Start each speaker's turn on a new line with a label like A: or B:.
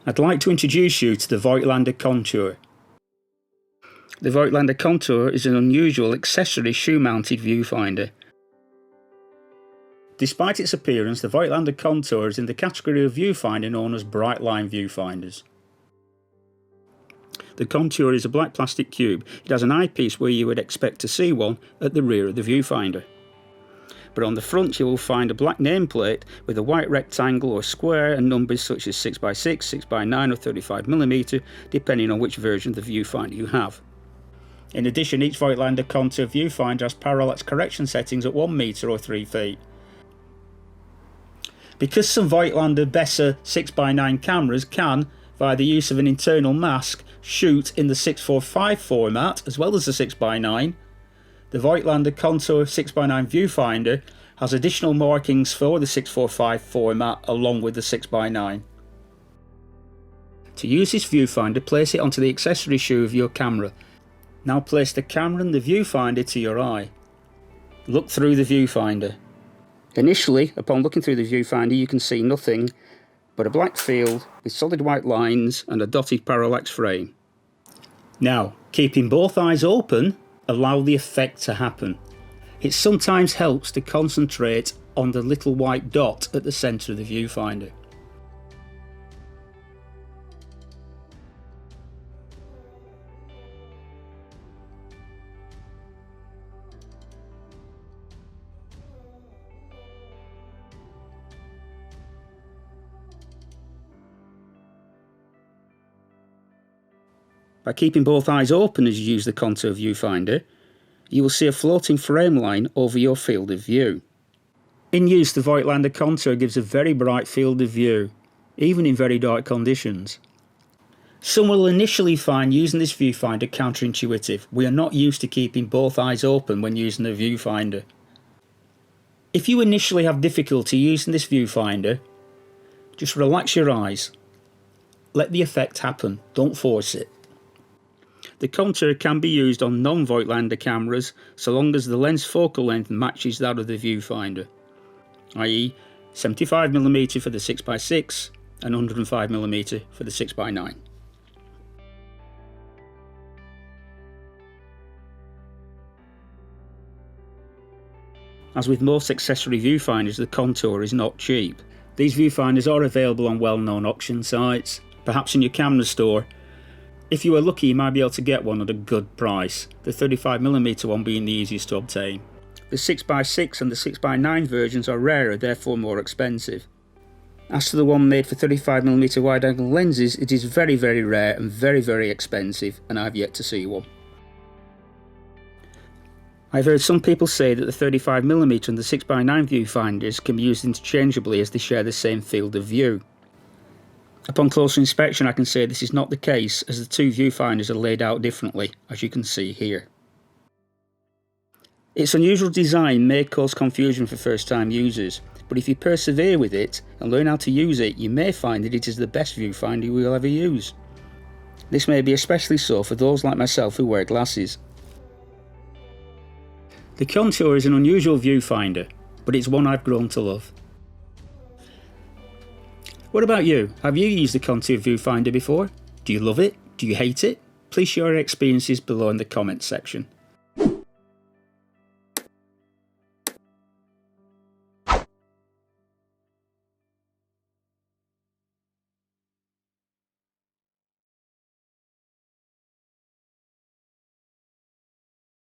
A: I'd like to introduce you to the VOIGTLANDER Kontur. The VOIGTLANDER Kontur is an unusual accessory shoe-mounted viewfinder. Despite its appearance, the VOIGTLANDER Kontur is in the category of viewfinder known as bright line viewfinders. The Kontur is a black plastic cube. It has an eyepiece where you would expect to see one at the rear of the viewfinder. But on the front you will find a black nameplate with a white rectangle or square and numbers such as 6x6, 6x9 or 35mm depending on which version of the viewfinder you have. In addition, each VOIGTLANDER Kontur viewfinder has parallax correction settings at 1 metre or 3 feet. Because some VOIGTLANDER Besser 6x9 cameras can, via the use of an internal mask, shoot in the 645 format as well as the 6x9, the VOIGTLANDER Kontur 6x9 viewfinder has additional markings for the 645 format along with the 6x9. To use this viewfinder, place it onto the accessory shoe of your camera. Now place the camera and the viewfinder to your eye. Look through the viewfinder. Initially, upon looking through the viewfinder, you can see nothing but a black field with solid white lines and a dotted parallax frame. Now, keeping both eyes open, allow the effect to happen. It sometimes helps to concentrate on the little white dot at the centre of the viewfinder. By keeping both eyes open as you use the Kontur viewfinder, you will see a floating frame line over your field of view. In use, the VOIGTLANDER Kontur gives a very bright field of view, even in very dark conditions. Some will initially find using this viewfinder counterintuitive. We are not used to keeping both eyes open when using the viewfinder. If you initially have difficulty using this viewfinder, just relax your eyes. Let the effect happen, don't force it. The Kontur can be used on non-VOIGTLANDER cameras so long as the lens focal length matches that of the viewfinder, i.e. 75mm for the 6x6 and 105mm for the 6x9. As with most accessory viewfinders, the Kontur is not cheap. These viewfinders are available on well-known auction sites, perhaps in your camera store. If you are lucky, you might be able to get one at a good price, the 35mm one being the easiest to obtain. The 6x6 and the 6x9 versions are rarer, therefore more expensive. As to the one made for 35mm wide angle lenses, it is very rare and very expensive, and I have yet to see one. I've heard some people say that the 35mm and the 6x9 viewfinders can be used interchangeably as they share the same field of view. Upon closer inspection, I can say this is not the case, as the two viewfinders are laid out differently, as you can see here. Its unusual design may cause confusion for first-time users, but if you persevere with it and learn how to use it, you may find that it is the best viewfinder you will ever use. This may be especially so for those like myself who wear glasses. The Kontur is an unusual viewfinder, but it's one I've grown to love. What about you? Have you used the Kontur viewfinder before? Do you love it? Do you hate it? Please share your experiences below in the comments section.